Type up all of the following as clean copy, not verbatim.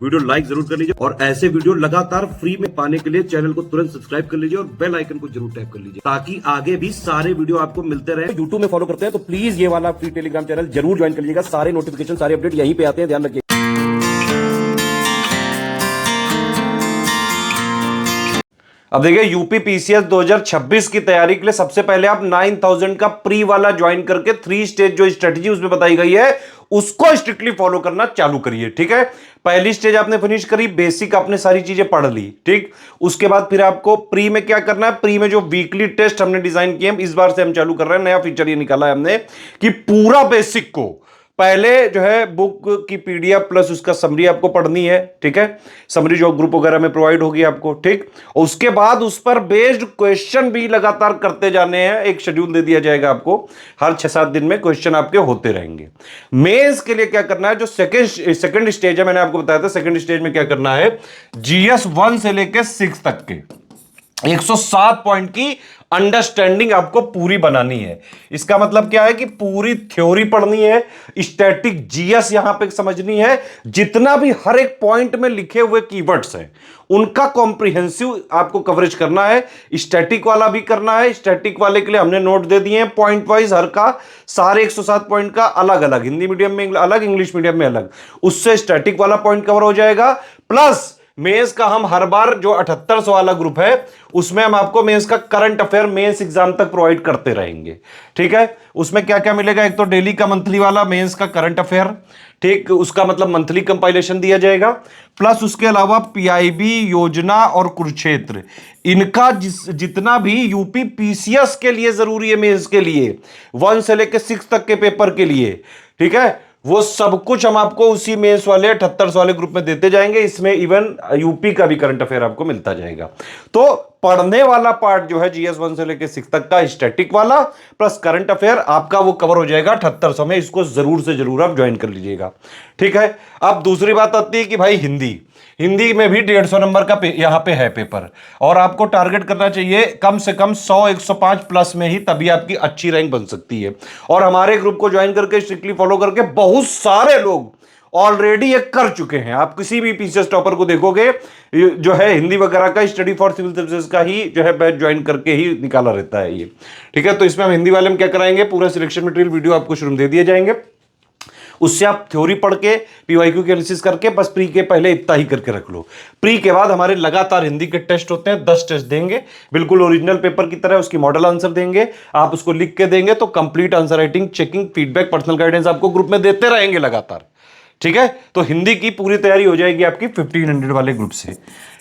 Video like जरूर कर लीजिए और ऐसे वीडियो लगातार फ्री में पाने के लिए चैनल को तुरंत सब्सक्राइब कर लीजिए और बेल आइकन को जरूर टैप कर लीजिए ताकि आगे भी सारे वीडियो आपको मिलते रहे। यूट्यूब में फॉलो करते हैं तो प्लीज ये वाला फ्री टेलीग्राम चैनल जरूर ज्वाइन कर लीजिएगा। सारे नोटिफिकेशन सारे अपडेट यहीं पे आते हैं, ध्यान रखिए। अब देखिए यूपी पीसीएस 2026 की तैयारी के लिए सबसे पहले आप 9000 का प्री वाला ज्वाइन करके 3 स्टेज जो स्ट्रेटजी उसमें बताई गई है उसको स्ट्रिक्टली फॉलो करना चालू करिए। ठीक है, पहली स्टेज आपने फिनिश करी, बेसिक आपने सारी चीजें पढ़ ली। ठीक, उसके बाद फिर आपको प्री में क्या करना है, प्री में जो वीकली टेस्ट हमने डिजाइन किए इस बार से हम चालू कर रहे हैं। नया फीचर ये निकाला है हमने कि पूरा बेसिक को पहले जो है बुक की पीडीएफ प्लस उसका समरी आपको पढ़नी है। ठीक है, समरी जो ग्रुप वगैरह में प्रोवाइड होगी आपको। ठीक, उसके बाद उस पर बेस्ड क्वेश्चन भी लगातार करते जाने हैं। एक शेड्यूल दे दिया जाएगा आपको, हर 6-7 दिन में क्वेश्चन आपके होते रहेंगे। मेंस के लिए क्या करना है, जो सेकंड स्टेज है मैंने आपको बताया था, सेकंड स्टेज में क्या करना है, जीएस 1 से लेकर 6 तक के 107 पॉइंट की अंडरस्टैंडिंग आपको पूरी बनानी है। इसका मतलब क्या है कि पूरी थ्योरी पढ़नी है, स्टैटिक जीएस यहां पे समझनी है, जितना भी हर एक पॉइंट में लिखे हुए कीवर्ड्स हैं उनका कॉम्प्रिहेंसिव आपको कवरेज करना है। स्टैटिक वाला भी करना है। स्टैटिक वाले के लिए हमने नोट दे दिए हैं पॉइंट वाइज, हर का सारे 107 पॉइंट का अलग अलग, हिंदी मीडियम में अलग, इंग्लिश मीडियम में अलग, उससे स्टैटिक वाला पॉइंट कवर हो जाएगा। प्लस मेंस का हम हर बार जो 7800 वाला ग्रुप है उसमें हम आपको मेंस का करंट अफेयर मेंस एग्जाम तक प्रोवाइड करते रहेंगे। ठीक है, उसमें क्या क्या मिलेगा, एक तो डेली का मंथली वाला मेंस का करंट अफेयर, ठीक, उसका मतलब मंथली कंपाइलेशन दिया जाएगा। प्लस उसके अलावा पीआईबी योजना और कुरुक्षेत्र, इनका जितना भी यूपी पीसीएस के लिए जरूरी है, मेंस के लिए 1 से लेकर 6 तक के पेपर के लिए, ठीक है, वो सब कुछ हम आपको उसी मेंस वाले 7800 वाले ग्रुप में देते जाएंगे। इसमें इवन यूपी का भी करंट अफेयर आपको मिलता जाएगा। तो पढ़ने वाला पार्ट जो है जीएस 1 से लेकर 6 तक का स्टैटिक वाला प्लस करंट अफेयर आपका वो कवर हो जाएगा 7800 में। इसको जरूर से जरूर आप ज्वाइन कर लीजिएगा। ठीक है, अब दूसरी बात आती है कि भाई हिंदी में भी 150 नंबर का यहां पे है पेपर और आपको टारगेट करना चाहिए कम से कम 100-105 प्लस में ही, तभी आपकी अच्छी रैंक बन सकती है। और हमारे ग्रुप को ज्वाइन करके स्ट्रिक्टली फॉलो करके बहुत सारे लोग ऑलरेडी ये कर चुके हैं। आप किसी भी पीसीएस टॉपर को देखोगे जो है हिंदी वगैरह का स्टडी फॉर सिविल सर्विसेज का ही जो है बैच ज्वाइन करके ही निकाला रहता है ये। ठीक है, तो इसमें हम हिंदी वाले में क्या कराएंगे, पूरा सिलेक्शन मटेरियल वीडियो आपको शुरू में दे दिए जाएंगे, उससे आप थ्योरी पढ़ के पीवाईक्यू की एनालिसिस करके बस प्री के पहले इतना ही करके रख लो। प्री के बाद हमारे लगातार हिंदी के टेस्ट होते हैं, 10 टेस्ट देंगे, बिल्कुल ओरिजिनल पेपर की तरह उसकी मॉडल आंसर देंगे, आप उसको लिख के देंगे तो complete answer writing, checking, feedback, personal guidance आपको ग्रुप में देते रहेंगे लगातार। ठीक है, तो हिंदी की पूरी तैयारी हो जाएगी आपकी 1500 वाले ग्रुप से।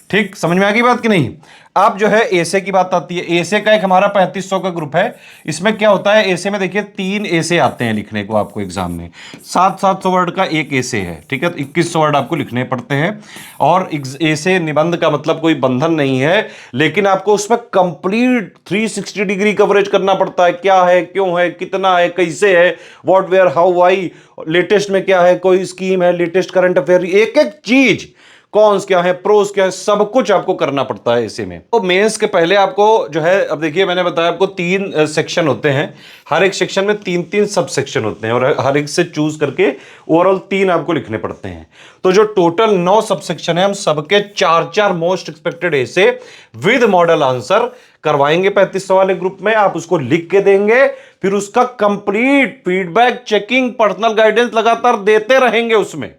ठीक, समझ में आ गई बात कि नहीं। अब जो है एसे की बात आती है। एसे का एक हमारा 3500 का ग्रुप है। इसमें क्या होता है, एसे में देखिए 3 एसे आते हैं लिखने को आपको एग्जाम में, 700 वर्ड का एक एसे है। ठीक है, तो 2100 वर्ड आपको लिखने पड़ते हैं। और एसे निबंध का मतलब कोई बंधन नहीं है, लेकिन आपको उसमें कंप्लीट 360 डिग्री कवरेज करना पड़ता है। क्या है, क्यों है, कितना है, कैसे है, what where how why, latest में क्या है, कोई स्कीम है, लेटेस्ट करंट अफेयर, एक एक चीज, कॉन्स क्या है, प्रोस क्या है, सब कुछ आपको करना पड़ता है इसी में। तो मेंस के पहले आपको जो है, अब देखिए मैंने बताया आपको 3 सेक्शन होते हैं, हर एक सेक्शन में 3-3 सब सेक्शन होते हैं और हर एक से चूज करके ओवरऑल 3 आपको लिखने पड़ते हैं। तो जो टोटल 9 सब सेक्शन है, हम सबके 4-4 मोस्ट एक्सपेक्टेड ऐसे विद मॉडल आंसर करवाएंगे 3500 वाले ग्रुप में। आप उसको लिख के देंगे, फिर उसका complete feedback, checking, personal guidance लगातार देते रहेंगे उसमें।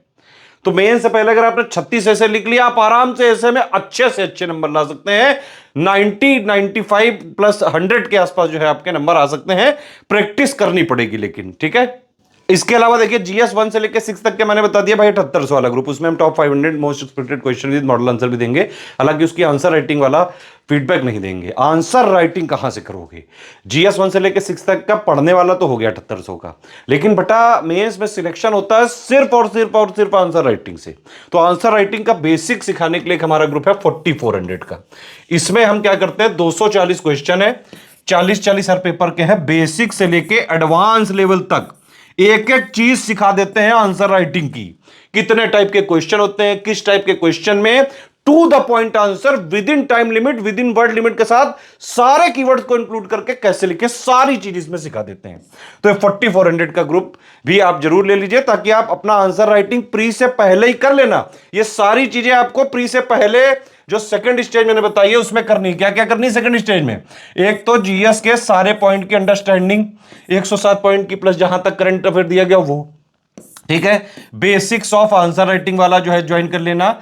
तो मेन से पहले अगर आपने 36 ऐसे लिख लिया, आप आराम से ऐसे में अच्छे से अच्छे नंबर ला सकते हैं। 90, 95 प्लस 100 के आसपास जो है आपके नंबर आ सकते हैं। प्रैक्टिस करनी पड़ेगी लेकिन। ठीक है, इसके अलावा देखिए जीएस 1 से लेकर 6 तक के मैंने बता दिया भाई 7800 वाला ग्रुप, उसमें हम top 500 most expected question with model answer भी देंगे। हालांकि उसकी आंसर राइटिंग वाला फीडबैक नहीं देंगे। आंसर राइटिंग कहां से करोगे, जीएस 1 से लेकर 6 तक का पढ़ने वाला तो हो गया 7800 का, लेकिन बेटा मेंस में सिलेक्शन होता है सिर्फ और सिर्फ आंसर राइटिंग से। तो आंसर राइटिंग का बेसिक सिखाने के लिए हमारा ग्रुप है 4400 का। इसमें हम क्या करते हैं, 240 क्वेश्चन है, 40-40 हर पेपर के हैं, बेसिक से लेके एडवांस लेवल तक एक एक चीज सिखा देते हैं आंसर राइटिंग की। कितने टाइप के क्वेश्चन होते हैं, किस टाइप के क्वेश्चन में to the point answer within time limit, within word limit के साथ सारे कीवर्ड्स को इंक्लूड करके कैसे लिखे, सारी चीज इसमें सिखा देते हैं। तो ये 4400 का ग्रुप भी आप जरूर ले लीजिए, ताकि आप अपना आंसर राइटिंग प्री से पहले ही कर लेना। ये सारी चीजें आपको प्री से पहले जो सेकंड स्टेज मैंने बताई है उसमें करनी। क्या क्या करनी सेकंड स्टेज में? एक तो जीएस के सारे पॉइंट की अंडरस्टैंडिंग, 107 पॉइंट की प्लस जहां तक करंट अफेयर दिया गया वो, ठीक है। बेसिक्स ऑफ आंसर राइटिंग वाला जो है ज्वाइन कर लेना,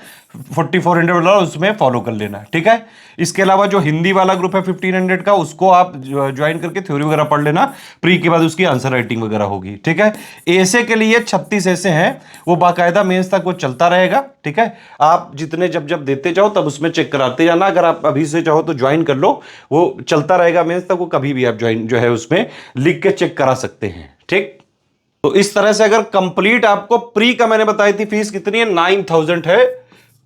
4400 वाला उसमें फॉलो कर लेना, ठीक है। इसके अलावा जो हिंदी वाला ग्रुप है 1500 का, उसको आप ज्वाइन करके थ्योरी वगैरह पढ़ लेना, प्री के बाद उसकी आंसर राइटिंग वगैरह होगी, ठीक है। एसे के लिए 36 ऐसे हैं, वो बाकायदा मेंस तक वो चलता रहेगा, ठीक है। आप जितने जब जब देते जाओ तब उसमें चेक कराते जाना। अगर आप अभी से चाहो तो ज्वाइन कर लो, वो चलता रहेगा मेंस तक, वो कभी भी आप ज्वाइन जो है उसमें लिख के चेक करा सकते हैं, ठीक। तो इस तरह से अगर कंप्लीट आपको प्री का मैंने बताई थी फीस कितनी है, 9000 है,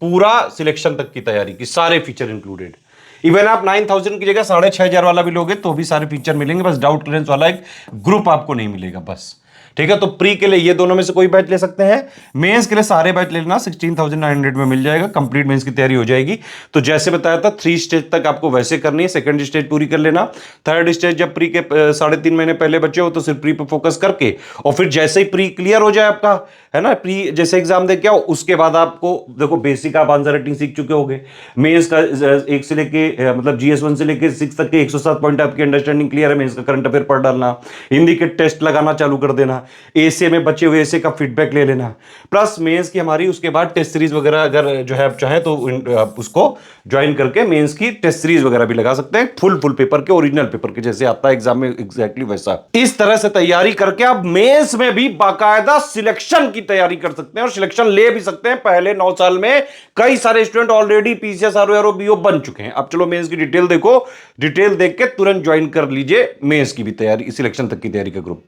पूरा सिलेक्शन तक की तैयारी की, सारे फीचर इंक्लूडेड। इवन आप 9000 की जगह 6500 वाला भी लोगे तो भी सारे फीचर मिलेंगे, बस डाउट क्लियरेंस वाला एक ग्रुप आपको नहीं मिलेगा बस, ठीक है। तो प्री के लिए ये दोनों में से कोई बैच ले सकते हैं, मेंस के लिए सारे बैच ले लेना, 16900 में मिल जाएगा, कंप्लीट मेंस की तैयारी हो जाएगी। तो जैसे बताया था 3 स्टेज तक आपको वैसे करनी है, सेकंड स्टेज पूरी कर लेना, थर्ड स्टेज जब प्री के 3.5 महीने पहले बचे हो तो सिर्फ प्री पे फोकस करके, और फिर जैसे ही प्री क्लियर हो जाए आपका, है ना, प्री जैसे एग्जाम दे के आओ, उसके बाद आपको देखो बेसिक आप आंसर राइटिंग सीख चुके होगे, मेंस का 1 से लेके मतलब GS1 से लेके 6 तक के 107 पॉइंट आपकी अंडरस्टैंडिंग क्लियर है, मेंस का करंट अफेयर पढ़ डालना, हिंदी के टेस्ट लगाना चालू कर देना, एसे में बचे हुए एसे का फीडबैक ले लेना, प्लस मेंस की हमारी उसके बाद टेस्ट सीरीज वगैरह अगर जो है आप चाहे तो आप उसको ज्वाइन करके मेंस की टेस्ट सीरीज वगैरह भी लगा सकते हैं, फुल पेपर के, ओरिजिनल पेपर के जैसे आता है एग्जाम में एग्जैक्टली वैसा। इस तरह से तैयारी करके आप मेंस में भी बाकायदा सिलेक्शन की तैयारी कर सकते हैं और सिलेक्शन ले भी सकते हैं। पहले 9 साल में कई सारे student already PCS RO BO बन चुके हैं। अब चलो मेंस की डिटेल देखो, डिटेल देख के तुरंत ज्वाइन कर लीजिए मेंस की भी तैयारी, सिलेक्शन तक की तैयारी का ग्रुप।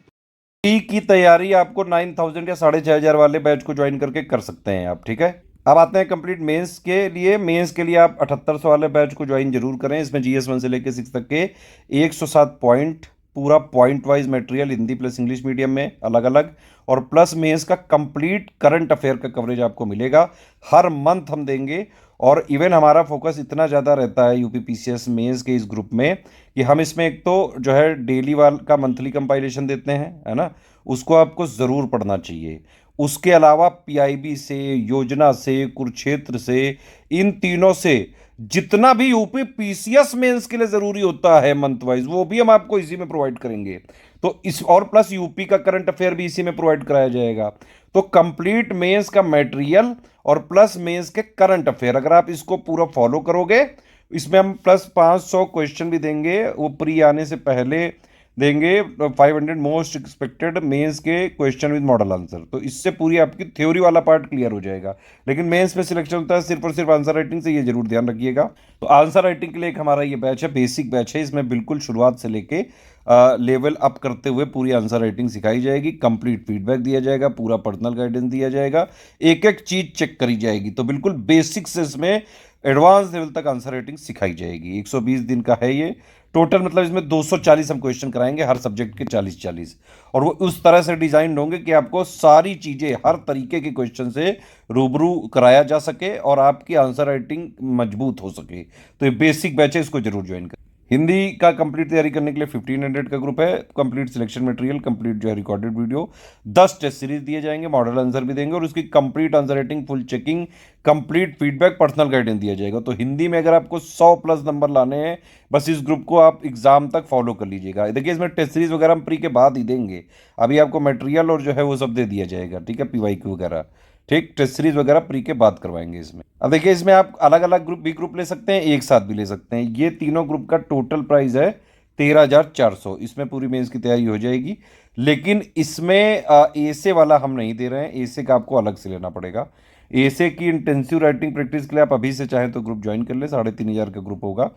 प्री की तैयारी आपको 9000 या 6500 वाले बैच को ज्वाइन करके कर सकते हैं आप, ठीक है। अब आते हैं कंप्लीट मेंस के लिए। मेंस के लिए आप 7800 वाले बैच को ज्वाइन जरूर करें। इसमें GS1 से लेकर 6 तक के 107 पॉइंट, पूरा point wise material Hindi plus English medium में अलग अलग, और प्लस मेंस का कंप्लीट करंट अफेयर का कवरेज आपको मिलेगा, हर मंथ हम देंगे। और इवन हमारा फोकस इतना ज़्यादा रहता है यूपी पीसीएस मेंस के इस ग्रुप में कि हम इसमें एक तो जो है डेली वाल का मंथली कंपाइलेशन देते हैं, है ना, उसको आपको ज़रूर पढ़ना चाहिए। उसके अलावा पीआईबी से, योजना से, कुरुक्षेत्र से, इन तीनों से जितना भी यूपी पीसीएस मेंस के लिए ज़रूरी होता है मंथ वाइज, वो भी हम आपको इसी में प्रोवाइड करेंगे। तो इस और प्लस यूपी का करंट अफेयर भी इसी में प्रोवाइड कराया जाएगा। तो कंप्लीट मेंस का मटेरियल और प्लस मेंस के करंट अफेयर, अगर आप इसको पूरा फॉलो करोगे, इसमें हम प्लस 500 क्वेश्चन भी देंगे, वो प्री आने से पहले देंगे, 500 मोस्ट एक्सपेक्टेड मेंस के क्वेश्चन विद मॉडल आंसर। तो इससे पूरी आपकी थ्योरी वाला पार्ट क्लियर हो जाएगा। लेकिन मेंस में सिलेक्शन होता है सिर्फ और सिर्फ आंसर राइटिंग से, ये जरूर ध्यान रखिएगा। तो आंसर राइटिंग के लिए एक हमारा ये बैच है, बेसिक बैच है, इसमें बिल्कुल शुरुआत से लेके लेवल अप करते हुए पूरी आंसर राइटिंग सिखाई जाएगी, कंप्लीट फीडबैक दिया जाएगा, पूरा पर्सनल गाइडेंस दिया जाएगा, एक एक चीज चेक करी जाएगी। तो बिल्कुल बेसिक से इसमें एडवांस लेवल तक आंसर राइटिंग सिखाई जाएगी। 120 दिन का है ये टोटल, मतलब इसमें 240 हम क्वेश्चन कराएंगे, हर सब्जेक्ट के 40-40, और वो उस तरह से डिजाइन होंगे कि आपको सारी चीजें हर तरीके के क्वेश्चन से रूबरू कराया जा सके और आपकी आंसर राइटिंग मजबूत हो सके। तो ये बेसिक बैच है, इसको जरूर ज्वाइन करें। हिंदी का कंप्लीट तैयारी करने के लिए 1500 का ग्रुप है, कंप्लीट सिलेक्शन मटेरियल, कंप्लीट जो है रिकॉर्डेड वीडियो, 10 टेस्ट सीरीज दिए जाएंगे, मॉडल आंसर भी देंगे, और उसकी complete answer writing, full checking, complete feedback, personal guidance दिया जाएगा। तो हिंदी में अगर आपको 100 प्लस नंबर लाने हैं, बस इस ग्रुप को आप एग्जाम तक फॉलो कर लीजिएगा। देखिए इसमें टेस्ट सीरीज वगैरह हम प्री के बाद ही देंगे, अभी आपको मटेरियल और जो है वो सब दे दिया जाएगा, ठीक है, PYQ वगैरह, ठीक, टेस्ट सीरीज वगैरह प्री के बाद करवाएंगे इसमें। अब देखिए इसमें आप अलग अलग ग्रुप भी ग्रुप ले सकते हैं, एक साथ भी ले सकते हैं। ये तीनों ग्रुप का टोटल प्राइस है 13,400, इसमें पूरी मेंस की तैयारी हो जाएगी। लेकिन इसमें एसे वाला हम नहीं दे रहे हैं, एसे का आपको अलग से लेना पड़ेगा। एसे की इंटेंसिव राइटिंग प्रैक्टिस के लिए आप अभी से चाहें तो ग्रुप ज्वाइन कर ले, 3500 का ग्रुप होगा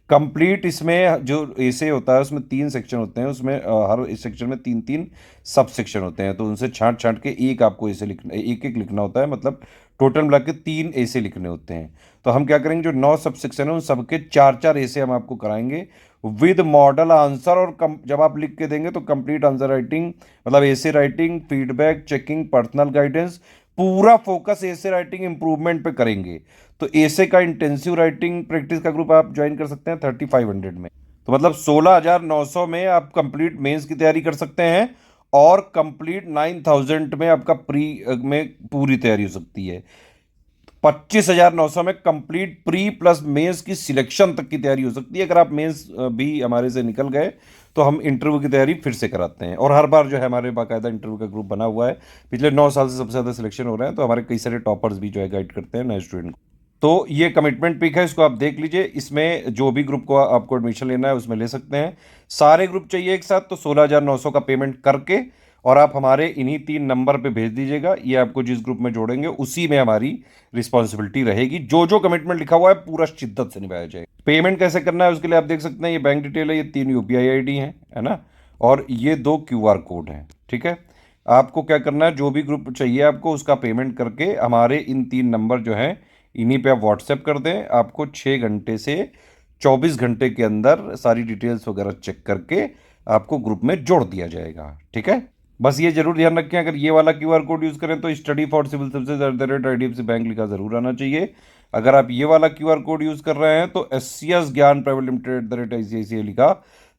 कंप्लीट। इसमें जो एसे होता है उसमें 3 सेक्शन होते हैं, उसमें हर इस सेक्शन में 3-3 सब सेक्शन होते हैं, तो उनसे छांट छांट के एक आपको एसे लिखना, एक एक लिखना होता है, मतलब टोटल मिला के 3 एसे लिखने होते हैं। तो हम क्या करेंगे, जो 9 सब सेक्शन है उन सबके 4-4 एसे हम आपको कराएंगे विद मॉडल आंसर, और जब आप लिख के देंगे तो कंप्लीट आंसर राइटिंग, मतलब essay writing, feedback, checking, personal guidance, पूरा फोकस एसे राइटिंग इंप्रूवमेंट पे करेंगे। तो एसे का इंटेंसिव राइटिंग प्रैक्टिस का ग्रुप आप ज्वाइन कर सकते हैं 3500 में। तो मतलब 16,900 में आप कंप्लीट मेंस की तैयारी कर सकते हैं और कंप्लीट 9,000 में आपका प्री में पूरी तैयारी हो सकती है। 25,900 में कंप्लीट प्री प्लस मेंस की सिलेक्शन तक की तैयारी हो सकती है। अगर आप मेंस भी हमारे से निकल गए तो हम इंटरव्यू की तैयारी फिर से कराते हैं, और हर बार जो है हमारे बाकायदा इंटरव्यू का ग्रुप बना हुआ है। पिछले 9 साल से सबसे ज़्यादा सिलेक्शन हो रहे हैं, तो हमारे कई सारे टॉपर्स भी जो है गाइड करते हैं नए स्टूडेंट को। तो ये कमिटमेंट पिक है, इसको आप देख लीजिए। इसमें जो भी ग्रुप को आपको एडमिशन लेना है उसमें ले सकते हैं। सारे ग्रुप चाहिए एक साथ, तो 16,900 का पेमेंट करके और आप हमारे इन्हीं 3 नंबर पे भेज दीजिएगा। ये आपको जिस ग्रुप में जोड़ेंगे उसी में हमारी रिस्पॉन्सिबिलिटी रहेगी। जो जो कमिटमेंट लिखा हुआ है पूरा शिद्दत से निभाया जाएगा। पेमेंट कैसे करना है उसके लिए आप देख सकते हैं, ये बैंक डिटेल है, ये 3 यूपीआई आईडी है ना, और ये 2 क्यूआर कोड हैं। ठीक है, आपको क्या करना है, जो भी ग्रुप चाहिए आपको उसका पेमेंट करके हमारे इन 3 नंबर जो हैं इन्हीं पे आप व्हाट्सएप कर दें। आपको 6 घंटे से 24 घंटे के अंदर सारी डिटेल्स वगैरह चेक करके आपको ग्रुप में जोड़ दिया जाएगा। ठीक है, बस ये जरूर ध्यान रखें, अगर ये वाला क्यूआर कोड यूज करें तो study for civil services @IDFC bank लिखा जरूर आना चाहिए। अगर आप ये वाला क्यूआर कोड यूज कर रहे हैं तो SCS ज्ञान प्राइवेट लिमिटेड @ICICI लिखा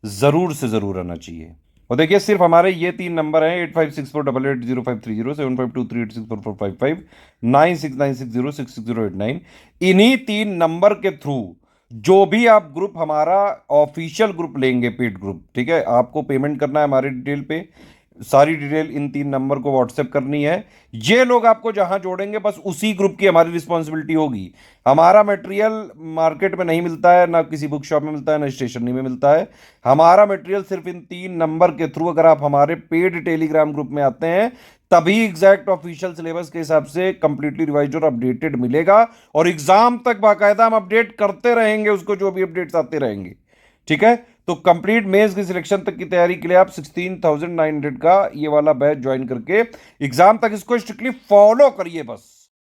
जरूर से जरूर आना चाहिए। और देखिए सिर्फ हमारे ये 3 नंबर हैं 8564880530, 7523864455, 9696066089। इन्हीं 3 नंबर के थ्रू जो भी आप ग्रुप हमारा ऑफिशियल ग्रुप लेंगे, पेड ग्रुप, ठीक है, आपको पेमेंट करना है हमारे डिटेल पे। सारी डिटेल इन 3 नंबर को व्हाट्सएप करनी है। ये लोग आपको जहां जोड़ेंगे बस उसी ग्रुप की हमारी रिस्पॉन्सिबिलिटी होगी। हमारा मटेरियल मार्केट में नहीं मिलता है, ना किसी बुक शॉप में मिलता है, ना स्टेशनरी में मिलता है। हमारा मटेरियल सिर्फ इन 3 नंबर के थ्रू, अगर आप हमारे पेड टेलीग्राम ग्रुप में आते हैं तभी एग्जैक्ट ऑफिशियल सिलेबस के हिसाब से कंप्लीटली रिवाइज और अपडेटेड मिलेगा। और एग्जाम तक बाकायदा हम अपडेट करते रहेंगे उसको, जो भी अपडेट्स आते रहेंगे। ठीक है, तो कंप्लीट मेंस की सिलेक्शन तक की तैयारी के लिए आप 16,900 का ये वाला बैच ज्वाइन करके एग्जाम तक इसको स्ट्रिक्टली फॉलो करिए बस।